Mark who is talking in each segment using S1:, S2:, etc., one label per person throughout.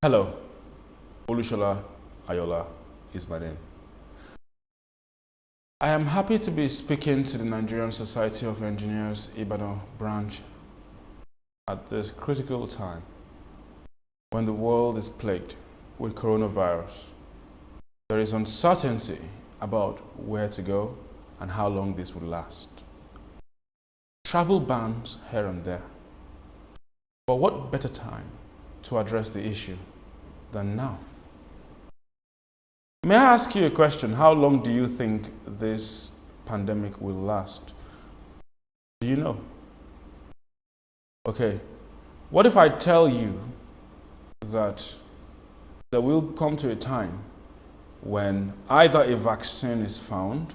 S1: Hello, Olusola Ayoola is my name. I am happy to be speaking to the Nigerian Society of Engineers Ibadan branch at this critical time when the world is plagued with coronavirus. There is uncertainty about where to go and how long this will last. Travel bans here and there. But what better time to address the issue than now? May I ask you a question? How long do you think this pandemic will last? Do you know? Okay, what if I tell you that there will come to a time when either a vaccine is found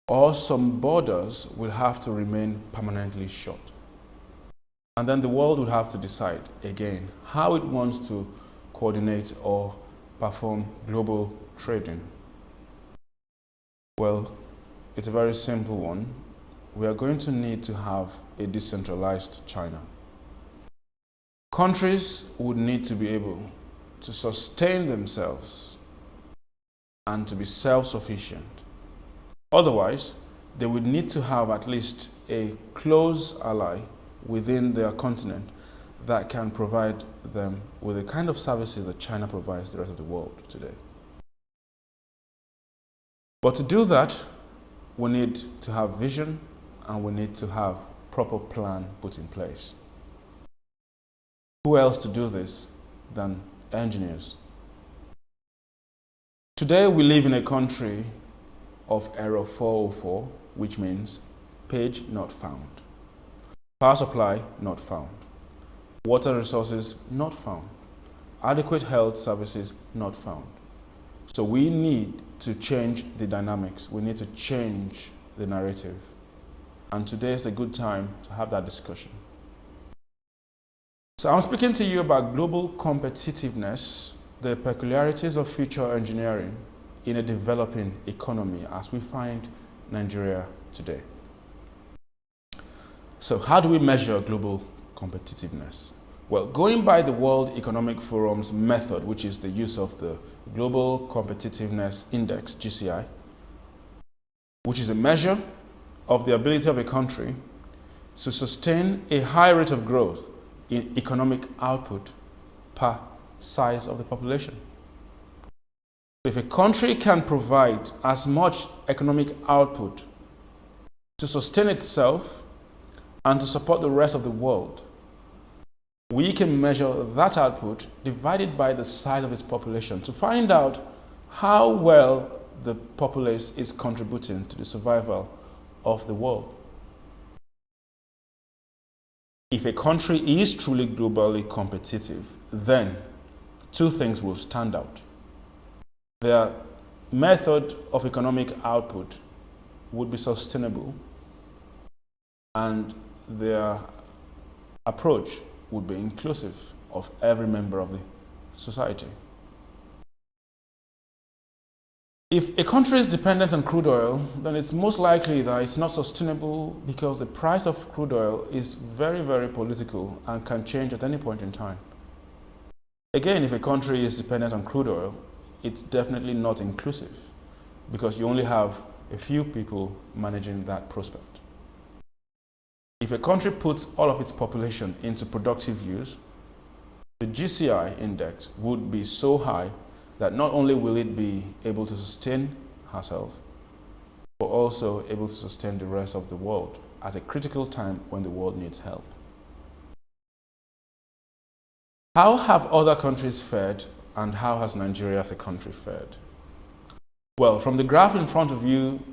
S1: or some borders will have to remain permanently shut? And then the world will have to decide again how it wants to coordinate or perform global trading. Well, it's a very simple one. We are going to need to have a decentralized China. Countries would need to be able to sustain themselves and to be self-sufficient. Otherwise, they would need to have at least a close ally within their continent that can provide them with the kind of services that China provides the rest of the world today. But to do that, we need to have vision and we need to have proper plan put in place. Who else to do this than engineers? Today we live in a country of error 404, which means page not found. Power supply not found. Water resources not found. Adequate health services not found. So we need to change the dynamics. We need to change the narrative. And today is a good time to have that discussion. So I'm speaking to you about global competitiveness, the peculiarities of future engineering in a developing economy as we find Nigeria today. So how do we measure global competitiveness? Well, going by the World Economic Forum's method, which is the use of the Global Competitiveness Index, GCI, which is a measure of the ability of a country to sustain a high rate of growth in economic output per size of the population. If a country can provide as much economic output to sustain itself and to support the rest of the world, we can measure that output divided by the size of its population to find out how well the populace is contributing to the survival of the world. If a country is truly globally competitive, then two things will stand out. Their method of economic output would be sustainable, and their approach would be inclusive of every member of the society. If a country is dependent on crude oil, then it's most likely that it's not sustainable because the price of crude oil is very, very political and can change at any point in time. Again, if a country is dependent on crude oil, it's definitely not inclusive because you only have a few people managing that prospect. If a country puts all of its population into productive use, the GCI index would be so high that not only will it be able to sustain herself, but also able to sustain the rest of the world at a critical time when the world needs help. How have other countries fared, and how has Nigeria as a country fared? Well, from the graph in front of you,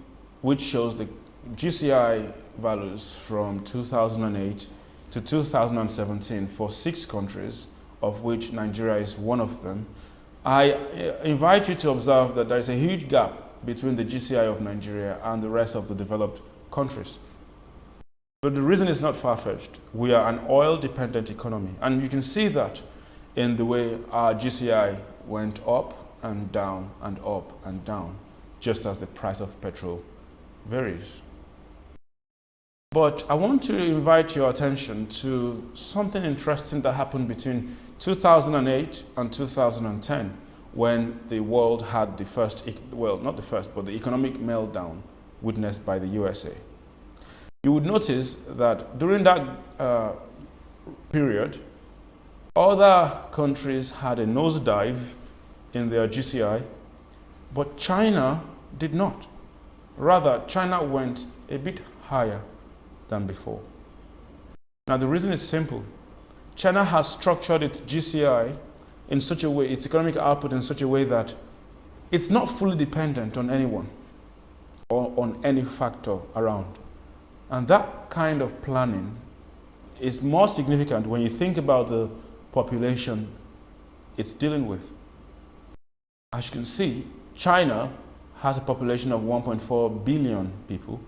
S1: which shows the GCI values from 2008 to 2017 for 6 countries, of which Nigeria is one of them, I invite you to observe that there is a huge gap between the GCI of Nigeria and the rest of the developed countries. But the reason is not far-fetched. We are an oil-dependent economy, and you can see that in the way our GCI went up and down and up and down, just as the price of petrol varies. But I want to invite your attention to something interesting that happened between 2008 and 2010 when the world had the first, well, not the first, but the economic meltdown witnessed by the USA. You would notice that during that period, other countries had a nosedive in their GCI, but China did not. Rather, China went a bit higher than before. Now, the reason is simple. China has structured its GCI in such a way, its economic output in such a way that it's not fully dependent on anyone or on any factor around. And that kind of planning is more significant when you think about the population it's dealing with. As you can see, China has a population of 1.4 billion people,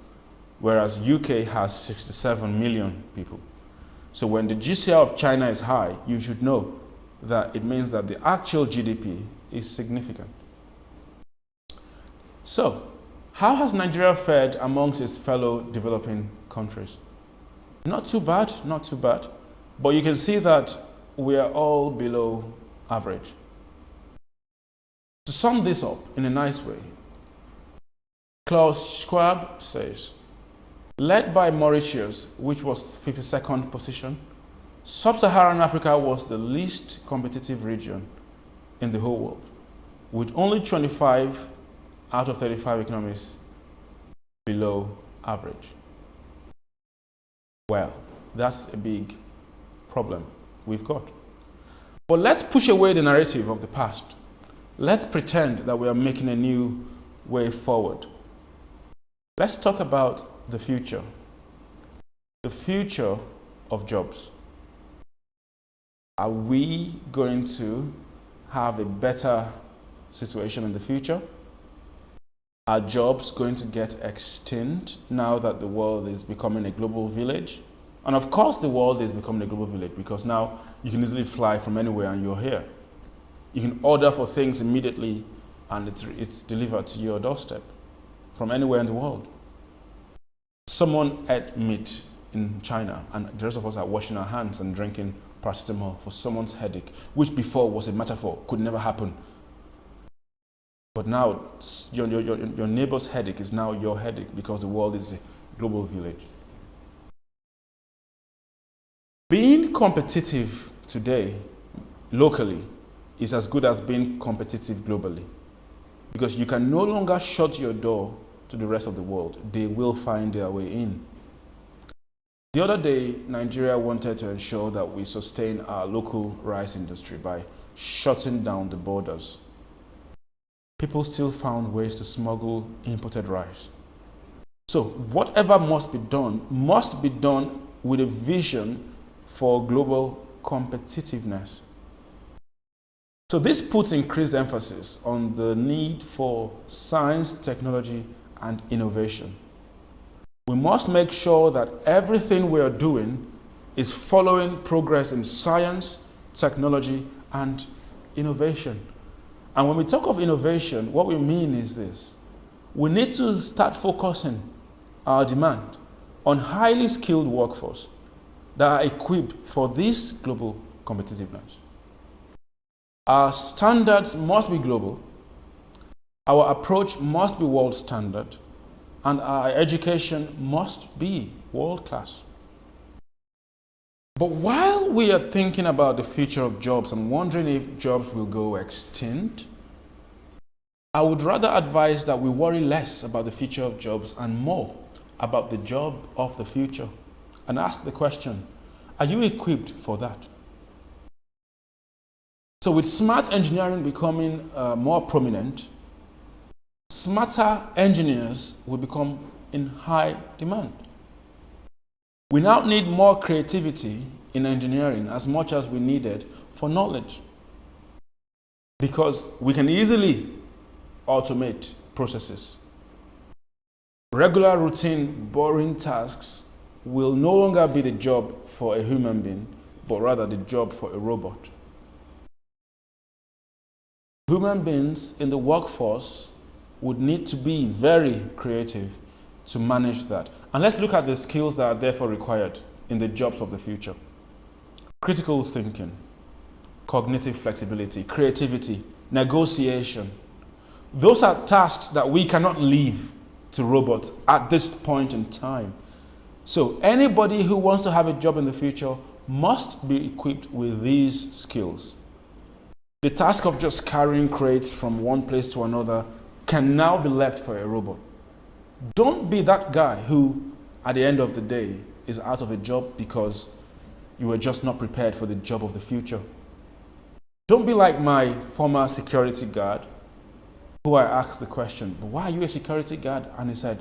S1: whereas UK has 67 million people. So when the GCI of China is high, you should know that it means that the actual GDP is significant. So, how has Nigeria fared amongst its fellow developing countries? Not too bad, not too bad. But you can see that we are all below average. To sum this up in a nice way, Klaus Schwab says, led by Mauritius, which was 52nd position, Sub-Saharan Africa was the least competitive region in the whole world, with only 25 out of 35 economies below average. Well, that's a big problem we've got. But let's push away the narrative of the past. Let's pretend that we are making a new way forward. Let's talk about the future. The future of jobs. Are we going to have a better situation in the future? Are jobs going to get extinct now that the world is becoming a global village? And of course the world is becoming a global village because now you can easily fly from anywhere and you're here. You can order for things immediately and it's delivered to your doorstep from anywhere in the world. Someone ate meat in China and the rest of us are washing our hands and drinking paracetamol for someone's headache, which before was a metaphor, could never happen. But now your neighbor's headache is now your headache because the world is a global village. Being competitive today, locally, is as good as being competitive globally. Because you can no longer shut your door to the rest of the world. They will find their way in. The other day, Nigeria wanted to ensure that we sustain our local rice industry by shutting down the borders. People still found ways to smuggle imported rice. So whatever must be done with a vision for global competitiveness. So this puts increased emphasis on the need for science, technology, and innovation. We must make sure that everything we are doing is following progress in science, technology, and innovation. And when we talk of innovation, what we mean is this. We need to start focusing our demand on highly skilled workforce that are equipped for this global competitiveness. Our standards must be global, our approach must be world standard, and our education must be world class. But while we are thinking about the future of jobs and wondering if jobs will go extinct, I would rather advise that we worry less about the future of jobs and more about the job of the future and ask the question, are you equipped for that? So with smart engineering becoming more prominent, smarter engineers will become in high demand. We now need more creativity in engineering as much as we needed for knowledge, because we can easily automate processes. Regular, routine, boring tasks will no longer be the job for a human being, but rather the job for a robot. Human beings in the workforce would need to be very creative to manage that. And let's look at the skills that are therefore required in the jobs of the future. Critical thinking, cognitive flexibility, creativity, negotiation. Those are tasks that we cannot leave to robots at this point in time. So anybody who wants to have a job in the future must be equipped with these skills. The task of just carrying crates from one place to another can now be left for a robot. Don't be that guy who, at the end of the day, is out of a job because you were just not prepared for the job of the future. Don't be like my former security guard, who I asked the question, "But why are you a security guard?" And he said,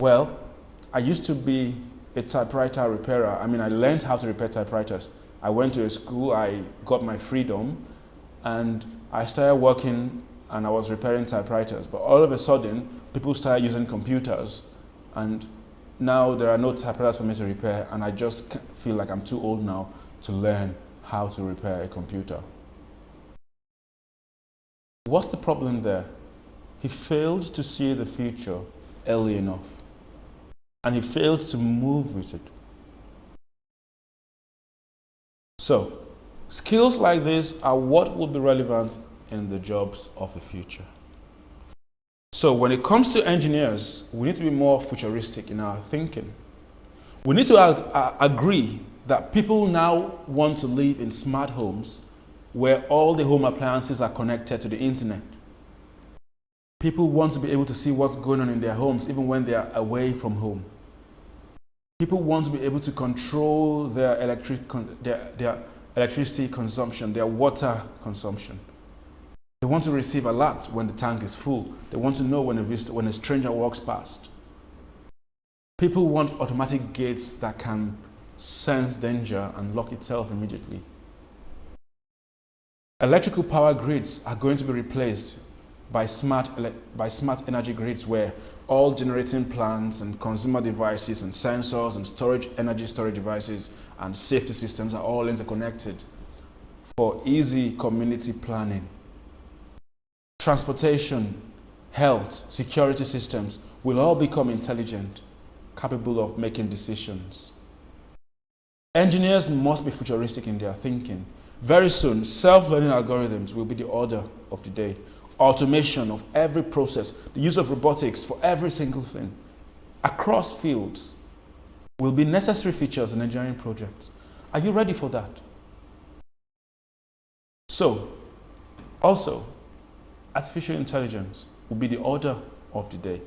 S1: "Well, I used to be a typewriter repairer. I mean, I learned how to repair typewriters. I went to a school, I got my freedom, and I started working and I was repairing typewriters. But all of a sudden, people started using computers, and now there are no typewriters for me to repair, and I just feel like I'm too old now to learn how to repair a computer." What's the problem there? He failed to see the future early enough, and he failed to move with it. So, skills like this are what will be relevant in the jobs of the future. So when it comes to engineers, we need to be more futuristic in our thinking. We need to agree that people now want to live in smart homes where all the home appliances are connected to the internet. People want to be able to see what's going on in their homes even when they are away from home. People want to be able to control their electricity consumption, their water consumption. They want to receive alerts when the tank is full. They want to know when a stranger walks past. People want automatic gates that can sense danger and lock itself immediately. Electrical power grids are going to be replaced by smart energy grids, where all generating plants and consumer devices and sensors and energy storage devices and safety systems are all interconnected for easy community planning. Transportation, health, security systems will all become intelligent, capable of making decisions. Engineers must be futuristic in their thinking. Very soon, self-learning algorithms will be the order of the day. Automation of every process, the use of robotics for every single thing, across fields, will be necessary features in engineering projects. Are you ready for that? So, also, artificial intelligence will be the order of the day.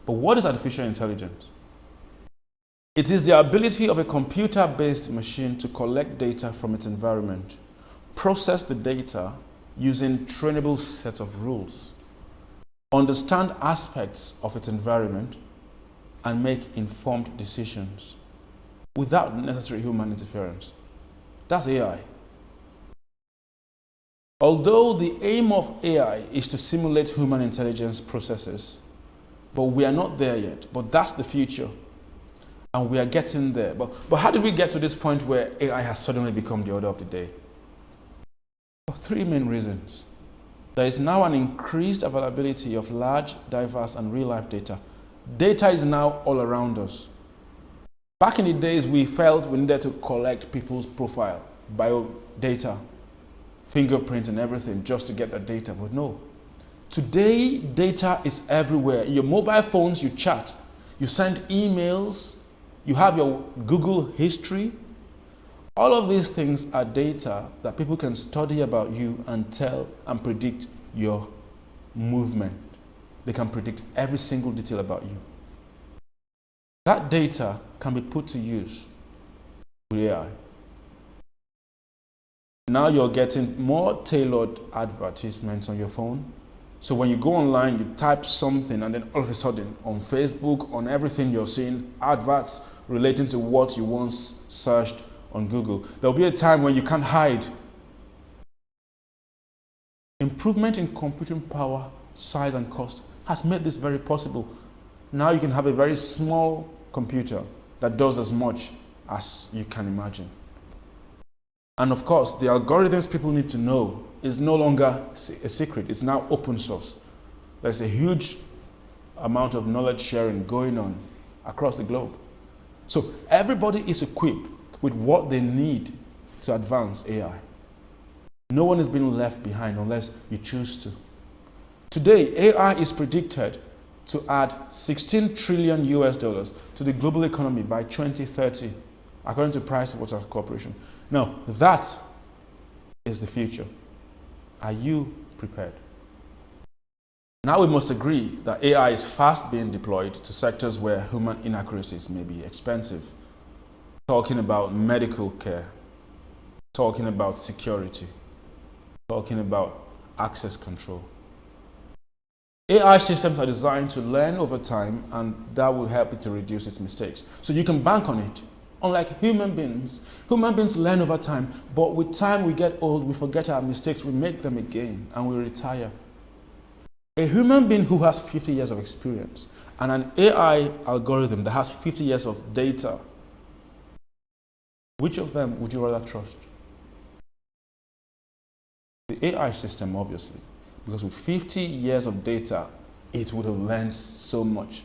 S1: But what is artificial intelligence? It is the ability of a computer-based machine to collect data from its environment, process the data using trainable sets of rules, understand aspects of its environment, and make informed decisions without necessary human interference. That's AI. Although the aim of AI is to simulate human intelligence processes, but we are not there yet. But that's the future, and we are getting there. But how did we get to this point where AI has suddenly become the order of the day? For three main reasons. There is now an increased availability of large, diverse, and real-life data. Data is now all around us. Back in the days, we felt we needed to collect people's profile, bio data, fingerprint and everything just to get that data, but no. Today, data is everywhere. In your mobile phones, you chat, you send emails, you have your Google history. All of these things are data that people can study about you and tell and predict your movement. They can predict every single detail about you. That data can be put to use with AI. Now you're getting more tailored advertisements on your phone. So when you go online, you type something, and then all of a sudden, on Facebook, on everything you're seeing, adverts relating to what you once searched on Google. There'll be a time when you can't hide. Improvement in computing power, size, and cost has made this very possible. Now you can have a very small computer that does as much as you can imagine. And of course, the algorithms people need to know is no longer a secret. It's now open source. There's a huge amount of knowledge sharing going on across the globe. So everybody is equipped with what they need to advance AI. No one is being left behind unless you choose to. Today, AI is predicted to add 16 trillion US dollars to the global economy by 2030, according to Pricewaterhouse Corporation. Now, that is the future. Are you prepared? Now we must agree that AI is fast being deployed to sectors where human inaccuracies may be expensive. Talking about medical care, talking about security, talking about access control. AI systems are designed to learn over time, and that will help it to reduce its mistakes. So you can bank on it. Unlike human beings learn over time, but with time we get old, we forget our mistakes, we make them again, and we retire. A human being who has 50 years of experience and an AI algorithm that has 50 years of data, which of them would you rather trust? The AI system, obviously, because with 50 years of data, it would have learned so much.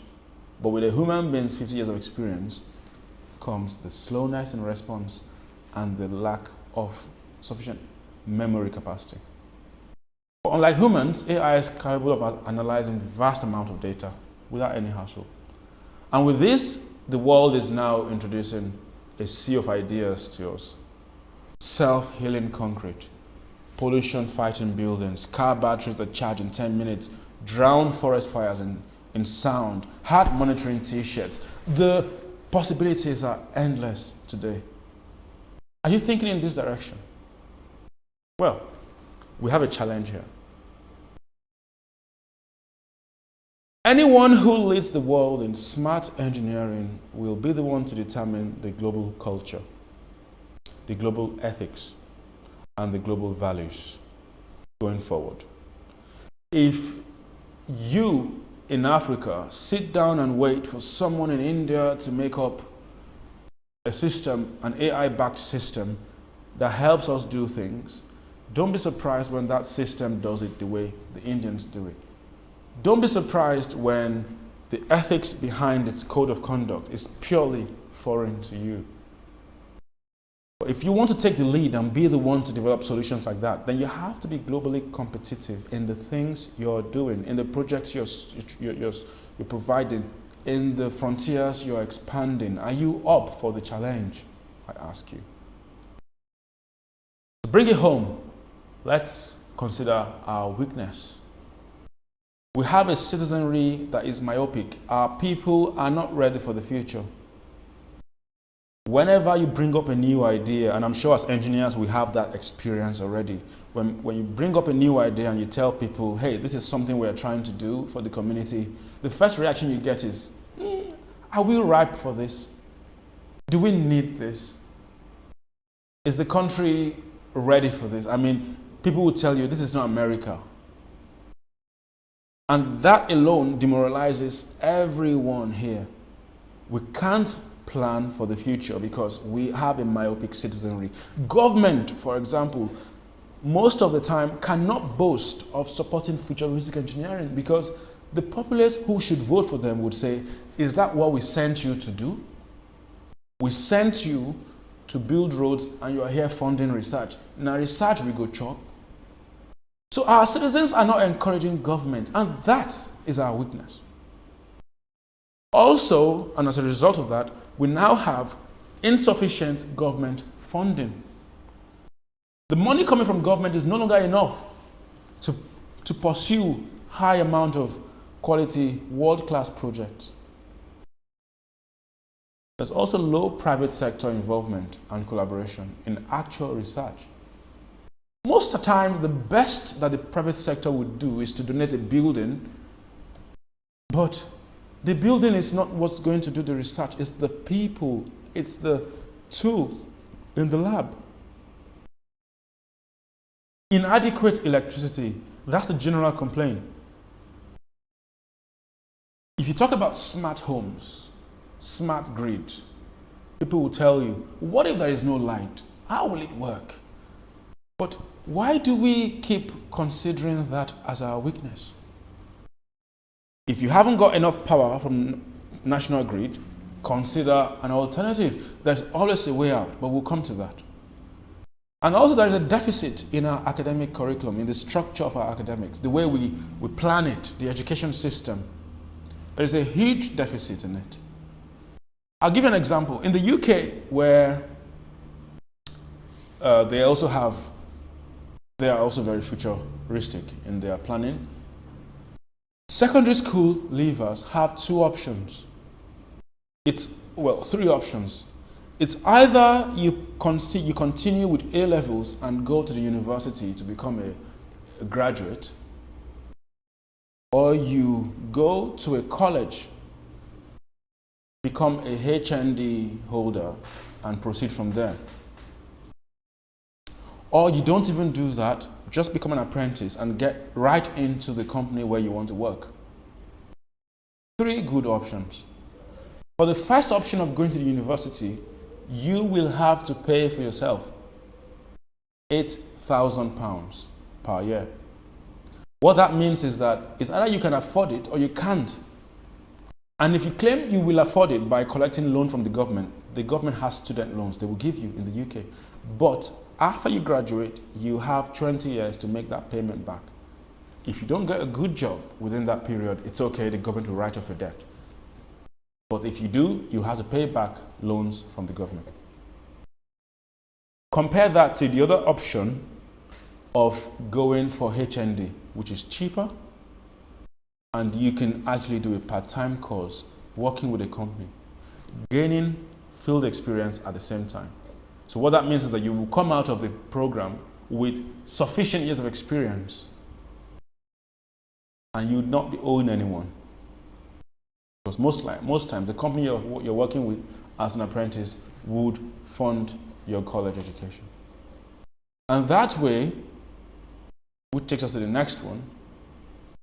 S1: But with a human being's 50 years of experience comes the slowness in response and the lack of sufficient memory capacity. But unlike humans, AI is capable of analyzing vast amounts of data without any hassle. And with this, the world is now introducing a sea of ideas to us. Self-healing concrete, pollution-fighting buildings, car batteries that charge in 10 minutes, drown forest fires in sound, heart monitoring t-shirts. The possibilities are endless today. Are you thinking in this direction? Well, we have a challenge here. Anyone who leads the world in smart engineering will be the one to determine the global culture, the global ethics, and the global values going forward. If you in Africa sit down and wait for someone in India to make up a system, an AI-backed system that helps us do things, don't be surprised when that system does it the way the Indians do it. Don't be surprised when the ethics behind its code of conduct is purely foreign to you. But if you want to take the lead and be the one to develop solutions like that, then you have to be globally competitive in the things you're doing, in the projects you're providing, in the frontiers you're expanding. Are you up for the challenge, I ask you? To bring it home, let's consider our weakness. We have a citizenry that is myopic. Our people are not ready for the future. Whenever you bring up a new idea, and I'm sure as engineers we have that experience already, when you bring up a new idea and you tell people, hey, this is something we're trying to do for the community, the first reaction you get is, are we ripe for this? Do we need this? Is the country ready for this? I mean, people will tell you, this is not America. And that alone demoralizes everyone here. We can't plan for the future because we have a myopic citizenry. Government, for example, most of the time cannot boast of supporting futuristic engineering because the populace who should vote for them would say, is that what we sent you to do? We sent you to build roads and you are here funding research. Now research we go chop. So our citizens are not encouraging government, and that is our weakness. Also, and as a result of that, we now have insufficient government funding. The money coming from government is no longer enough to pursue high amount of quality, world-class projects. There's also low private sector involvement and collaboration in actual research. Most of the times, the best that the private sector would do is to donate a building, but the building is not what's going to do the research. It's the people, it's the tools in the lab. Inadequate electricity, that's the general complaint. If you talk about smart homes, smart grid, people will tell you, what if there is no light? How will it work? But why do we keep considering that as our weakness? If you haven't got enough power from national grid, consider an alternative. There's always a way out, but we'll come to that. And also there is a deficit in our academic curriculum, in the structure of our academics, the way we plan it, the education system. There is a huge deficit in it. I'll give you an example. In the UK, where they are also very futuristic in their planning, secondary school leavers have two options. Three options. It's either you continue with A levels and go to the university to become a graduate, or you go to a college, become a H.D. holder, and proceed from there. Or you don't even do that, just become an apprentice and get right into the company where you want to work. Three good options. For the first option of going to the university, you will have to pay for yourself £8,000 per year. What that means is that it's either you can afford it or you can't. And if you claim you will afford it by collecting loan from the government has student loans they will give you in the UK. But after you graduate, you have 20 years to make that payment back. If you don't get a good job within that period, it's okay, the government will write off your debt. But if you do, you have to pay back loans from the government. Compare that to the other option of going for HND, which is cheaper, and you can actually do a part-time course working with a company, gaining field experience at the same time. So what that means is that you will come out of the program with sufficient years of experience and you would not be owing anyone. Because most times the company you're working with as an apprentice would fund your college education. And that way, which takes us to the next one,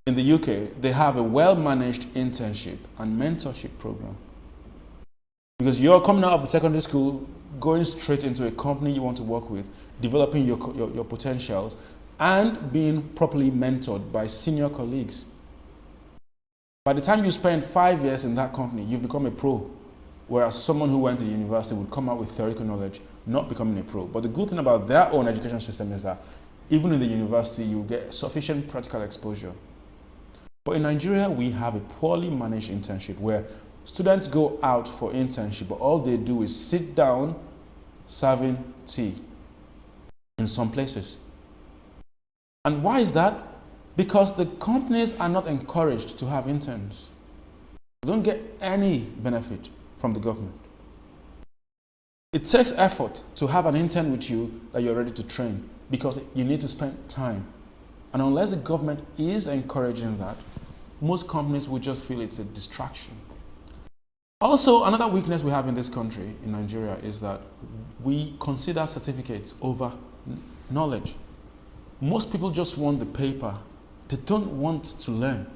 S1: in the UK, they have a well-managed internship and mentorship program. Because you're coming out of the secondary school, going straight into a company you want to work with, developing your potentials, and being properly mentored by senior colleagues. By the time you spend 5 years in that company, you've become a pro, whereas someone who went to university would come out with theoretical knowledge, not becoming a pro. But the good thing about their own education system is that even in the university, you get sufficient practical exposure. But in Nigeria, we have a poorly managed internship where students go out for internship, but all they do is sit down serving tea in some places. And why is that? Because the companies are not encouraged to have interns. They don't get any benefit from the government. It takes effort to have an intern with you that you're ready to train because you need to spend time. And unless the government is encouraging that, most companies will just feel it's a distraction. Also, another weakness we have in this country, in Nigeria, is that we consider certificates over knowledge. Most people just want the paper. They don't want to learn.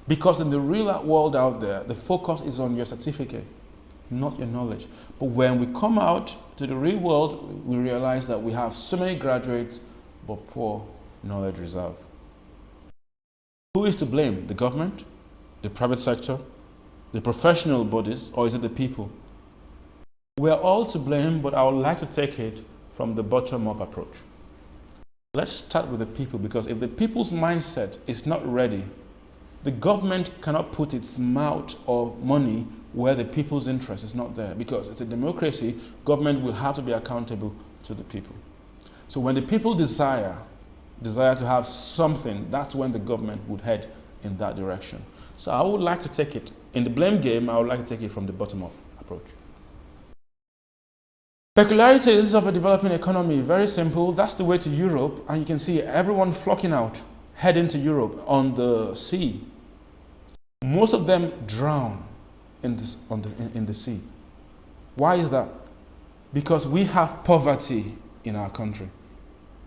S1: Because in the real world out there, the focus is on your certificate, not your knowledge. But when we come out to the real world, we realize that we have so many graduates, but poor knowledge reserve. Who is to blame? The government, the private sector, the professional bodies, or is it the people? We are all to blame, but I would like to take it from the bottom-up approach. Let's start with the people, because if the people's mindset is not ready, the government cannot put its mouth or money where the people's interest is not there. Because it's a democracy, government will have to be accountable to the people. So when the people desire to have something, that's when the government would head in that direction. So I would like to take it, in the blame game, I would like to take it from the bottom-up approach. Peculiarities of a developing economy, very simple. That's the way to Europe, and you can see everyone flocking out, heading to Europe on the sea. Most of them drown in the sea. Why is that? Because we have poverty in our country.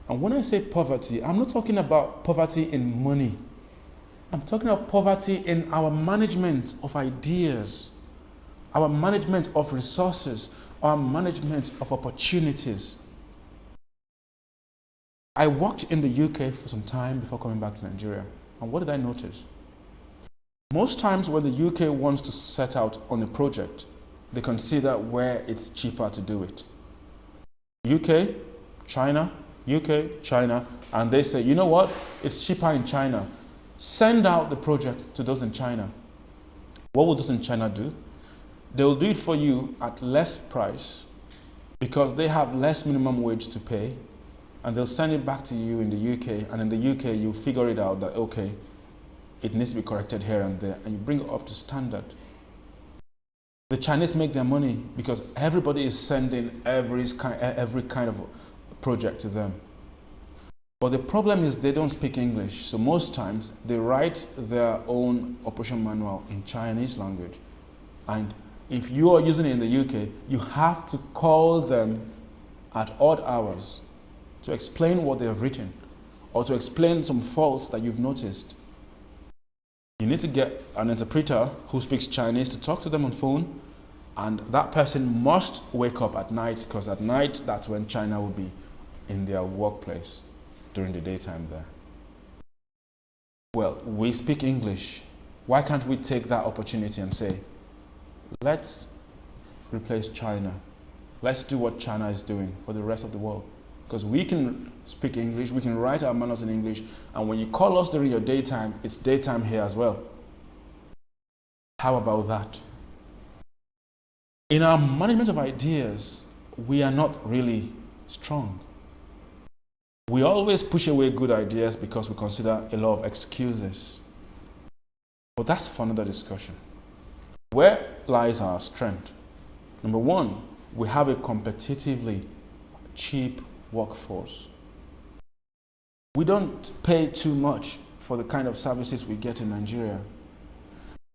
S1: And when I say poverty, I'm not talking about poverty in money. I'm talking about poverty in our management of ideas, our management of resources, our management of opportunities. I worked in the UK for some time before coming back to Nigeria. And what did I notice? Most times when the UK wants to set out on a project, they consider where it's cheaper to do it. UK, China, UK, China, and they say, you know what, it's cheaper in China. Send out the project to those in China. What will those in China do? They'll do it for you at less price because they have less minimum wage to pay, and they'll send it back to you in the UK, and in the UK you'll figure it out that, okay, it needs to be corrected here and there, and you bring it up to standard. The Chinese make their money because everybody is sending every kind of project to them. But the problem is they don't speak English, so most times they write their own operation manual in Chinese language. And if you are using it in the UK, you have to call them at odd hours to explain what they have written or to explain some faults that you've noticed. You need to get an interpreter who speaks Chinese to talk to them on phone, and that person must wake up at night, because at night that's when China will be in their workplace during the daytime there. Well, we speak English. Why can't we take that opportunity and say, let's replace China. Let's do what China is doing for the rest of the world. Because we can speak English, we can write our manuals in English, and when you call us during your daytime, it's daytime here as well. How about that? In our management of ideas, we are not really strong. We always push away good ideas because we consider a lot of excuses. But that's for another discussion. Where lies our strength? Number one, we have a competitively cheap workforce. We don't pay too much for the kind of services we get in Nigeria.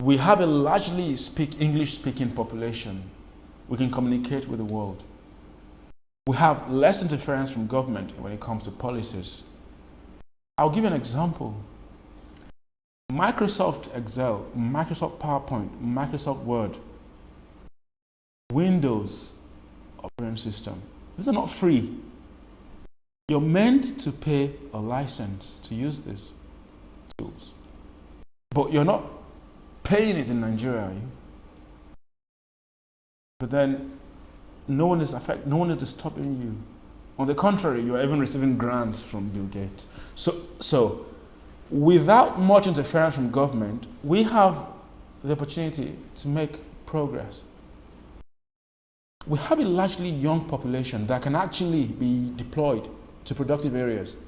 S1: We have a largely English-speaking population. We can communicate with the world. We have less interference from government when it comes to policies. I'll give you an example. Microsoft Excel, Microsoft PowerPoint, Microsoft Word, Windows operating system. These are not free. You're meant to pay a license to use these tools. But you're not paying it in Nigeria, are you? But then no one is stopping you. On the contrary, you are even receiving grants from Bill Gates. So without much interference from government, we have the opportunity to make progress. We have a largely young population that can actually be deployed to productive areas.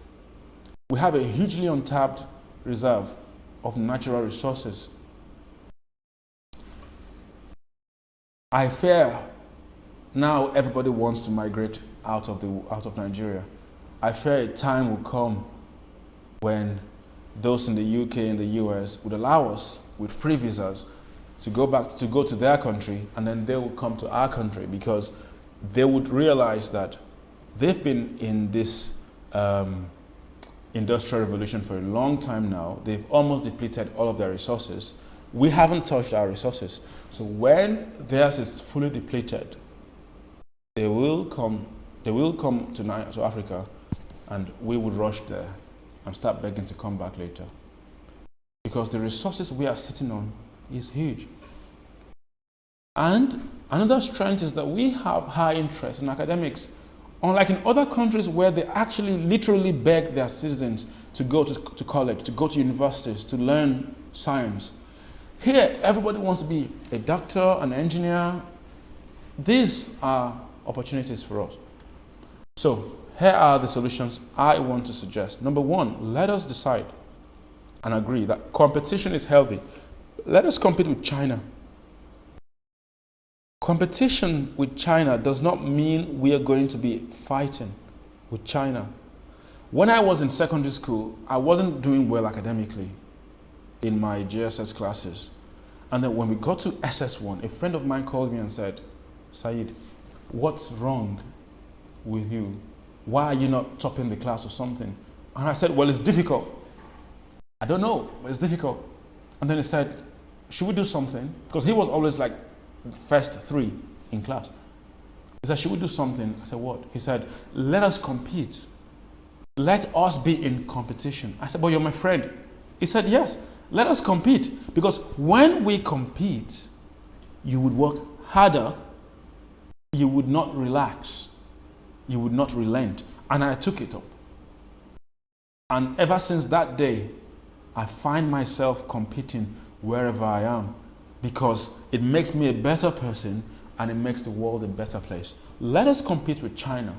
S1: We have a hugely untapped reserve of natural resources. I fear now everybody wants to migrate out of Nigeria. I fear a time will come when those in the UK and the US would allow us with free visas to go to their country, and then they will come to our country because they would realize that they've been in this industrial revolution for a long time now. They've almost depleted all of their resources. We haven't touched our resources. So when theirs is fully depleted, they will come to Africa, and we would rush there and start begging to come back later. Because the resources we are sitting on is huge. And another strength is that we have high interest in academics. Unlike in other countries where they actually literally beg their citizens to go to college, to go to universities, to learn science. Here, everybody wants to be a doctor, an engineer. These are opportunities for us. So, here are the solutions I want to suggest. Number one, let us decide and agree that competition is healthy. Let us compete with China. Competition with China does not mean we are going to be fighting with China. When I was in secondary school, I wasn't doing well academically in my GSS classes. And then when we got to SS1, a friend of mine called me and said, Said, what's wrong with you? Why are you not topping the class or something? And I said, well, it's difficult. I don't know, but it's difficult. And then he said, should we do something? Because he was always like first three in class. He said, should we do something? I said, what? He said, let us compete. Let us be in competition. I said, but you're my friend. He said, yes. Let us compete, because when we compete, you would work harder, you would not relax, you would not relent. And I took it up. And ever since that day, I find myself competing wherever I am, because it makes me a better person and it makes the world a better place. Let us compete with China.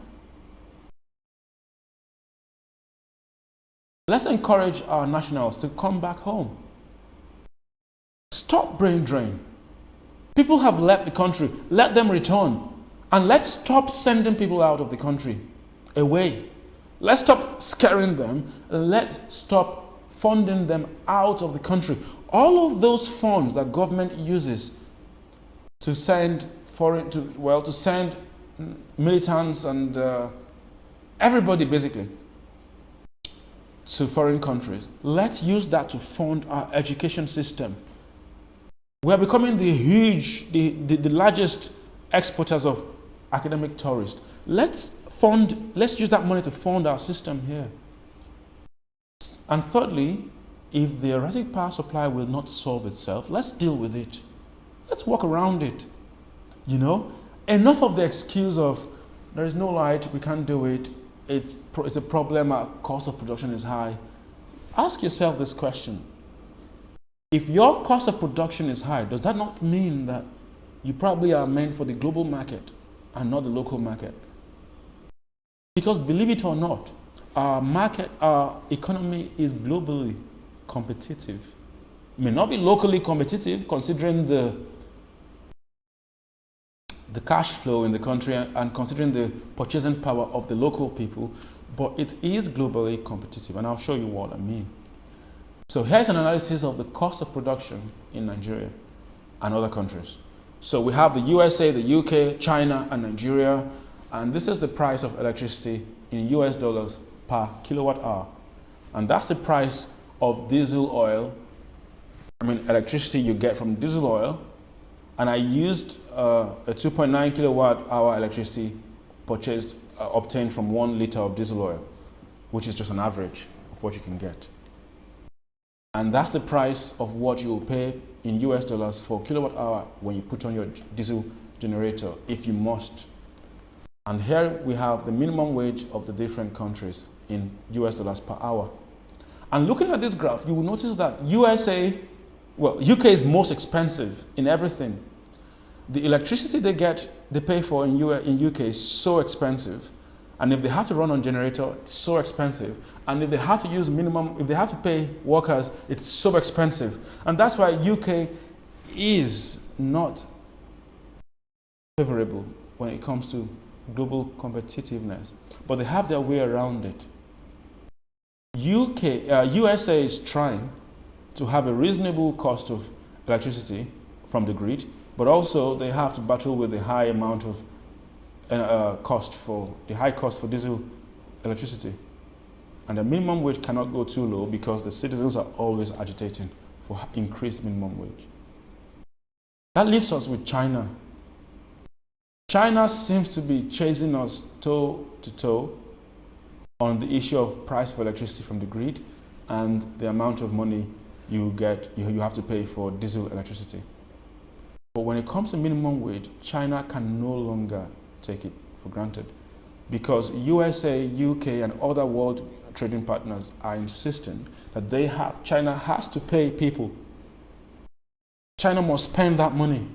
S1: Let's encourage our nationals to come back home. Stop brain drain. People have left the country. Let them return. And let's stop sending people out of the country, away. Let's stop scaring them. Let's stop funding them out of the country. All of those funds that government uses to send to send militants and everybody basically to foreign countries. Let's use that to fund our education system. We are becoming the largest exporters of academic tourists. Let's use that money to fund our system here. And thirdly, if the erratic power supply will not solve itself, let's deal with it. Let's work around it. You know, enough of the excuse of there is no light, we can't do it, it's a problem, our cost of production is high. Ask yourself this question. If your cost of production is high, does that not mean that you probably are meant for the global market and not the local market? Because believe it or not, our economy is globally competitive. It may not be locally competitive considering the cash flow in the country and considering the purchasing power of the local people, but it is globally competitive, and I'll show you what I mean. So here's an analysis of the cost of production in Nigeria and other countries. So we have the USA, the UK, China, and Nigeria, and this is the price of electricity in US dollars per kilowatt hour. And that's the price of diesel oil, electricity you get from diesel oil. And I used a 2.9 kilowatt hour electricity obtained from 1 liter of diesel oil, which is just an average of what you can get. And that's the price of what you will pay in US dollars for kilowatt hour when you put on your diesel generator, if you must. And here we have the minimum wage of the different countries in US dollars per hour. And looking at this graph, you will notice that UK is most expensive in everything. The electricity they pay for in UK is so expensive. And if they have to run on generator, it's so expensive. And if they have to if they have to pay workers, it's so expensive. And that's why UK is not favorable when it comes to global competitiveness. But they have their way around it. USA is trying to have a reasonable cost of electricity from the grid, but also they have to battle with the high amount of high cost for diesel electricity. And the minimum wage cannot go too low because the citizens are always agitating for increased minimum wage. That leaves us with China. China seems to be chasing us toe to toe on the issue of price for electricity from the grid and the amount of money you have to pay for diesel electricity. But when it comes to minimum wage, China can no longer take it for granted because USA, UK, and other world trading partners are insisting that China has to pay people. China must spend that money,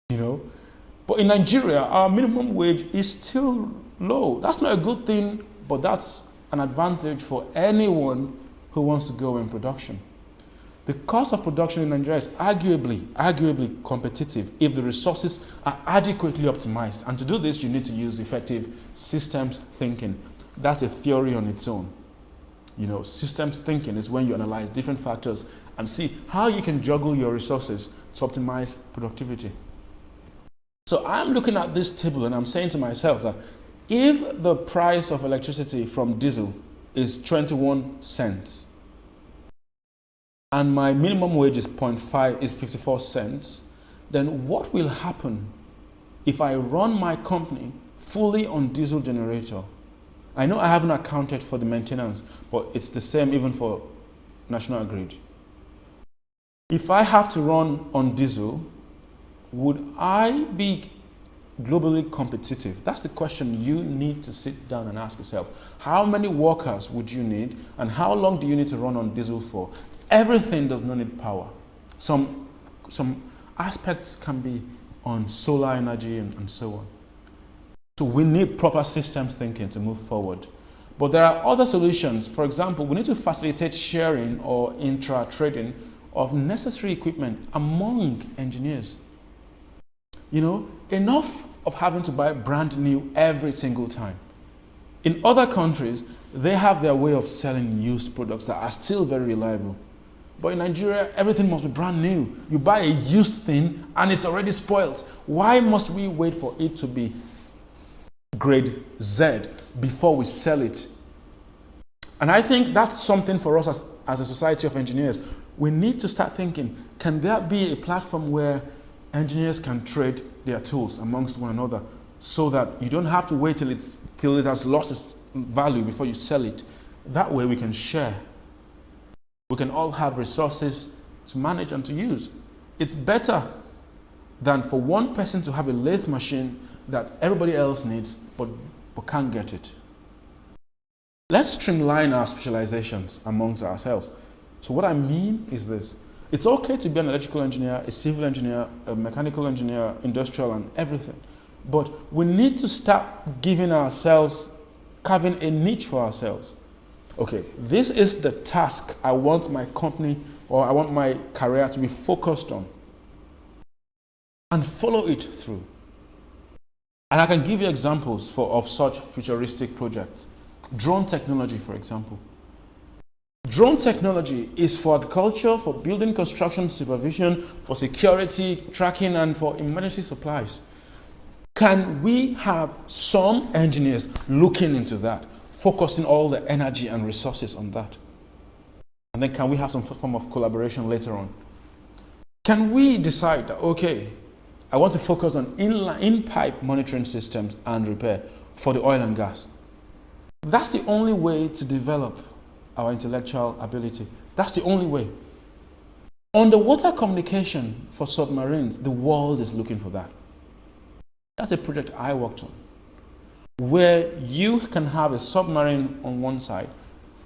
S1: But in Nigeria, our minimum wage is still low. That's not a good thing, but that's an advantage for anyone who wants to go in production. The cost of production in Nigeria is arguably competitive if the resources are adequately optimized. And to do this, you need to use effective systems thinking. That's a theory on its own. Systems thinking is when you analyze different factors and see how you can juggle your resources to optimize productivity. So I'm looking at this table and I'm saying to myself that if the price of electricity from diesel is 21 cents and my minimum wage is 54 cents, then what will happen if I run my company fully on diesel generator? I know I haven't accounted for the maintenance, but it's the same even for National Grid. If I have to run on diesel, would I be globally competitive? That's the question you need to sit down and ask yourself. How many workers would you need, and how long do you need to run on diesel for? Everything does not need power. Some aspects can be on solar energy and so on. So we need proper systems thinking to move forward. But there are other solutions. For example, we need to facilitate sharing or intra-trading of necessary equipment among engineers. You know, enough of having to buy brand new every single time. In other countries, they have their way of selling used products that are still very reliable. But in Nigeria, everything must be brand new. You buy a used thing and it's already spoiled. Why must we wait for it to be grade Z before we sell it? And I think that's something for us as a society of engineers. We need to start thinking, can there be a platform where engineers can trade their tools amongst one another so that you don't have to wait till it has lost its value before you sell it? That way we can share. We can all have resources to manage and to use. It's better than for one person to have a lathe machine that everybody else needs but can't get it. Let's streamline our specializations amongst ourselves. So what I mean is this. It's okay to be an electrical engineer, a civil engineer, a mechanical engineer, industrial and everything. But we need to start giving ourselves, carving a niche for ourselves. Okay, this is the task I want my company or I want my career to be focused on. And follow it through. And I can give you examples of such futuristic projects. Drone technology, for example. Drone technology is for agriculture, for building construction supervision, for security, tracking, and for emergency supplies. Can we have some engineers looking into that, focusing all the energy and resources on that? And then can we have some form of collaboration later on? Can we decide that, okay, I want to focus on in-pipe monitoring systems and repair for the oil and gas? That's the only way to develop our intellectual ability. That's the only way. Underwater communication for submarines, the world is looking for that. That's a project I worked on, where you can have a submarine on one side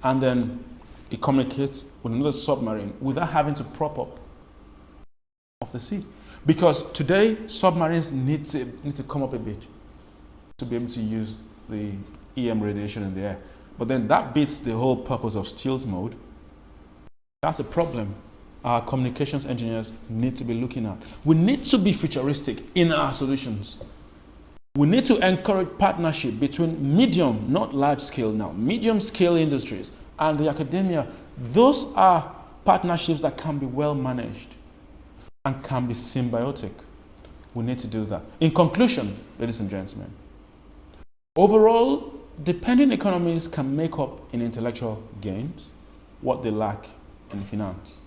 S1: and then it communicates with another submarine without having to prop up off the sea. Because today, submarines need to come up a bit to be able to use the EM radiation in the air. But then that beats the whole purpose of stealth mode. That's a problem our communications engineers need to be looking at. We need to be futuristic in our solutions. We need to encourage partnership between medium, not large scale now, medium scale industries and the academia. Those are partnerships that can be well managed and can be symbiotic. We need to do that. In conclusion, ladies and gentlemen, overall, dependent economies can make up in intellectual gains what they lack in finance.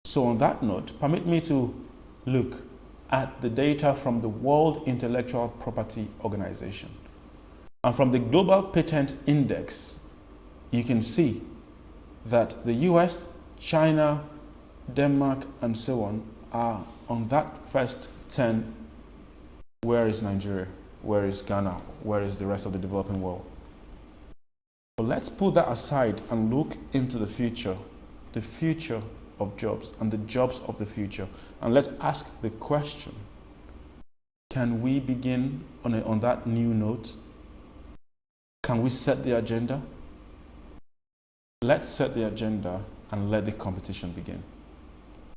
S1: So on that note, permit me to look at the data from the World Intellectual Property Organization. And from the Global Patent Index, you can see that the US, China, Denmark, and so on are on that first 10. Where is Nigeria? Where is Ghana? Where is the rest of the developing world? But let's put that aside and look into the future of jobs and the jobs of the future. And let's ask the question, can we begin on that new note? Can we set the agenda? Let's set the agenda and let the competition begin.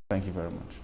S1: Thank you very much.